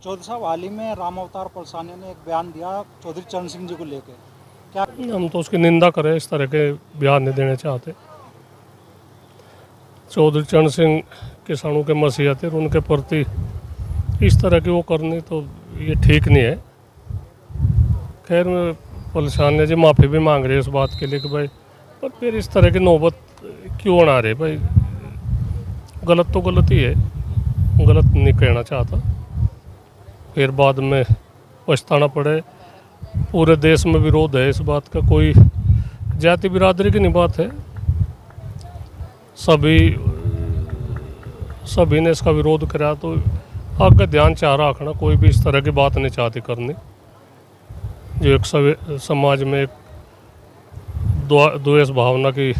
चौधरी साहब, हाल ही में राम अवतार पलसाने ने एक बयान दिया चौधरी चरण सिंह जी को लेकर। क्या हम तो उसकी निंदा करें, इस तरह के बयान नहीं देने चाहते। चौधरी चरण सिंह किसानों के मसीहत और उनके प्रति इस तरह की वो करनी तो ये ठीक नहीं है। खैर पलसाने जी माफ़ी भी मांग रहे हैं इस बात के लिए कि भाई, पर फिर इस तरह की नौबत क्यों बना रहे भाई। गलत तो गलत ही है, गलत नहीं कहना चाहता, फिर बाद में पछताना पड़े। पूरे देश में विरोध है इस बात का, कोई जाति बिरादरी की नहीं बात है, सभी ने इसका विरोध करा। तो आगे ध्यान चाह रखना, कोई भी इस तरह की बात नहीं चाहती करनी। जो एक समाज में एक द्वेष भावना की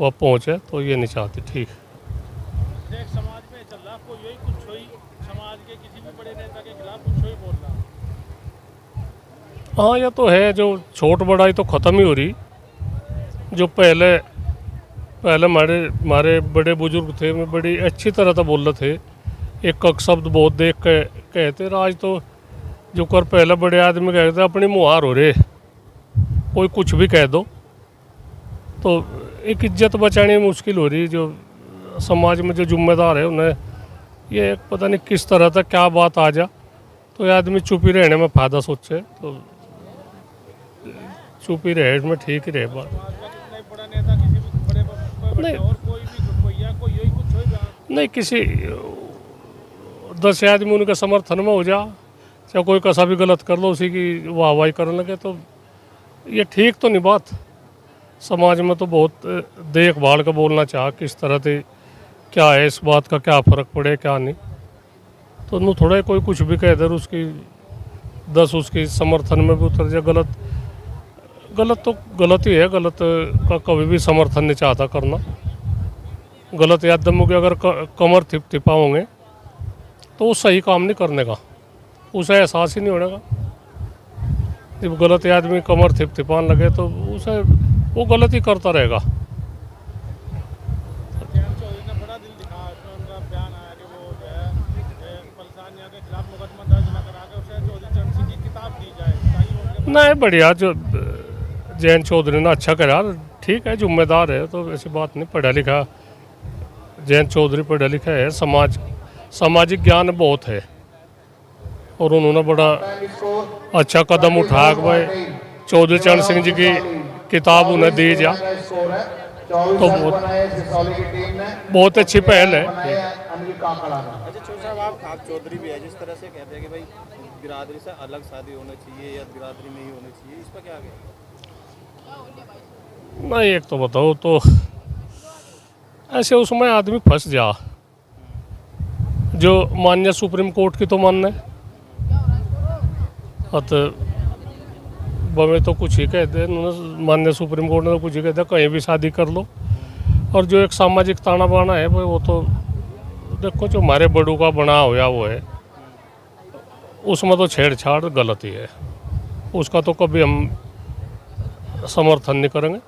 वह पहुँच है, तो ये नहीं चाहती। ठीक समाज में चल रहा, कोई यही कुछ हुई समाज के किसी भी बड़े नेता के खिलाफ कुछ हुई बोल रहा। हाँ, यह तो है, जो छोट बड़ाई तो ख़त्म ही हो रही। जो पहले हमारे बड़े बुजुर्ग थे, मैं बड़ी अच्छी तरह से बोल रहे थे, एक शब्द बहुत देख के कहते। आज तो जो कर पहले बड़े आदमी कहते अपनी मुहार हो रहे, कोई कुछ भी कह दो, तो एक इज्जत बचानी मुश्किल हो रही। जो समाज में जो जिम्मेदार है उन्हें ये पता नहीं किस तरह तक क्या बात आ जा, तो ये आदमी चुप ही रहने में फ़ायदा सोचे, तो चुप ही रहे, इसमें ठीक ही रहे बात। बड़ा नेता किसी भी बड़े नहीं, और कोई भी कोई यही कुछ हुई नहीं, किसी 10 आदमी उनके समर्थन में हो जा, चाहे कोई कैसा भी गलत कर लो, उसी की वाहवाही करने लगे, तो ये ठीक तो नहीं बात। समाज में तो बहुत देखभाल का बोलना चाह, किस तरह से क्या है, इस बात का क्या फ़र्क पड़े क्या नहीं। तो नू थोड़ा कोई कुछ भी कह दे, उसकी 10 उसकी समर्थन में भी उतर जाए। गलत तो गलत ही है, गलत का कभी भी समर्थन नहीं चाहता करना। गलत यादमों के अगर कमर थिपा होंगे तो वो सही काम नहीं करने का, उसे एहसास ही नहीं होने का। जब गलत आदमी कमर थिपाने लगे तो उसे वो गलत ही करता रहेगा। नहीं, बढ़िया, जो जयंत चौधरी ने अच्छा करा, ठीक है, जिम्मेदार है, तो ऐसी बात नहीं। पढ़ा लिखा जयंत चौधरी पढ़ा लिखा है, सामाजिक ज्ञान बहुत है, और उन्होंने बड़ा अच्छा कदम उठाया कि भाई चौधरी चरण सिंह जी की किताब उन्हें दी जा, तो बहुत अच्छी पहल है। अच्छा चौधरी साहब, आप चौधरी भी है, जिस तरह से कहते हैं कि भाई बिरादरी से अलग शादी होनी चाहिए या बिरादरी में ही होनी चाहिए, इस पर क्या कहें? नहीं, एक तो बताओ, तो ऐसे उसमें आदमी फंस जा। जो मान्य सुप्रीम कोर्ट की तो मानना है, बमे तो कुछ ही कहते हैं, मान्य सुप्रीम कोर्ट ने तो कुछ ही कहते हैं, कहीं भी शादी कर लो। और जो एक सामाजिक ताना बाना है भाई, वो तो देखो, जो हमारे बड़ों का बना हुआ वो है, उसमें तो छेड़छाड़ गलत ही है, उसका तो कभी हम समर्थन नहीं करेंगे।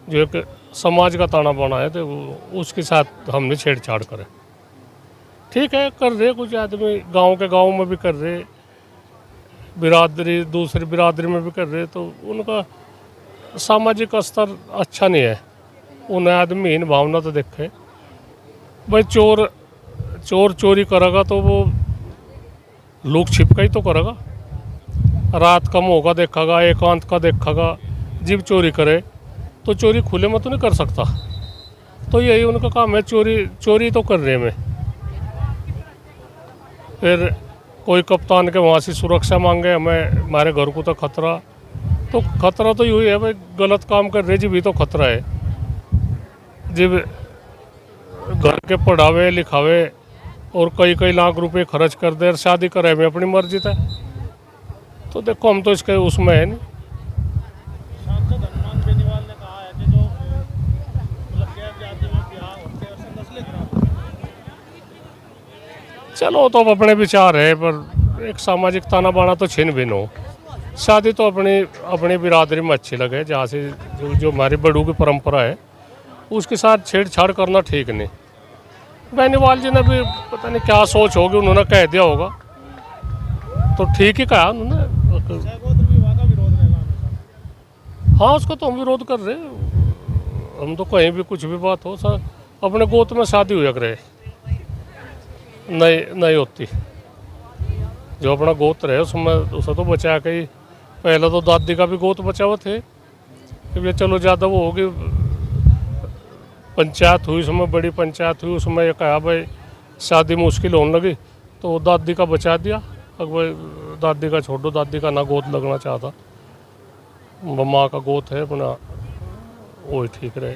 जो एक समाज का ताना बाना है, तो उसके साथ हम नहीं छेड़छाड़ करें। ठीक है, कर रहे कुछ आदमी, गांव में भी कर रहे, बिरादरी दूसरी बिरादरी में भी कर रहे, तो उनका सामाजिक स्तर अच्छा नहीं है। उन्हें आदमी हीन भावना तो देखे भाई, चोर चोरी करेगा तो वो लुक छिपका ही तो करेगा, रात का मौका देखेगा, एकांत का देखेगा। जब चोरी करे तो चोरी खुले में तो नहीं कर सकता, तो यही उनका काम है, चोरी तो कर रहे में। फिर कोई कप्तान के वहाँ से सुरक्षा मांगे, हमें हमारे घर को तो खतरा तो यूँ ही है भाई, गलत काम कर रहे जी भी तो खतरा है। जब घर के पढ़ावे लिखावे और कई लाख रुपए खर्च कर दे, शादी करे में अपनी मर्जी था, तो देखो हम तो इसके उसमें है नहीं। सांसद हनुमान बेनीवाल ने कहा है कि जो जाति में ब्याह होते हैं उससे नस्लें खराब। चलो, तो अब अपने विचार है, पर एक सामाजिक ताना बाना तो छिन भिन्न हो। शादी तो अपनी बिरादरी में अच्छी लगे, जहाँ से जो हमारी बड़ों की परंपरा है, उसके साथ छेड़छाड़ करना ठीक नहीं। बेनीवाल जी ने भी पता नहीं क्या सोच होगी, उन्होंने कह दिया होगा, तो ठीक ही कहा उन्होंने। सहगोत्र विवाह का विरोध रहेगा हमेशा। हाँ, उसको तो हम विरोध कर रहे हैं। हम तो कहीं भी कुछ भी बात हो सर, अपने गोत्र में शादी हुआ करे, नहीं होती। जो अपना गोत्र है उसमें उसे तो बचा के ही, पहले तो दादी का भी गोत्र बचा हुआ थे। ये चलो ज़्यादा वो होगी, पंचायत हुई उसमें, बड़ी पंचायत हुई उसमें ये कहा भाई शादी मुश्किल होने लगी तो दादी का बचा दिया। अब भाई दादी का छोड़ो, दादी का ना गोद लगना चाहता, माँ का गोद है अपना, वही ठीक रहे।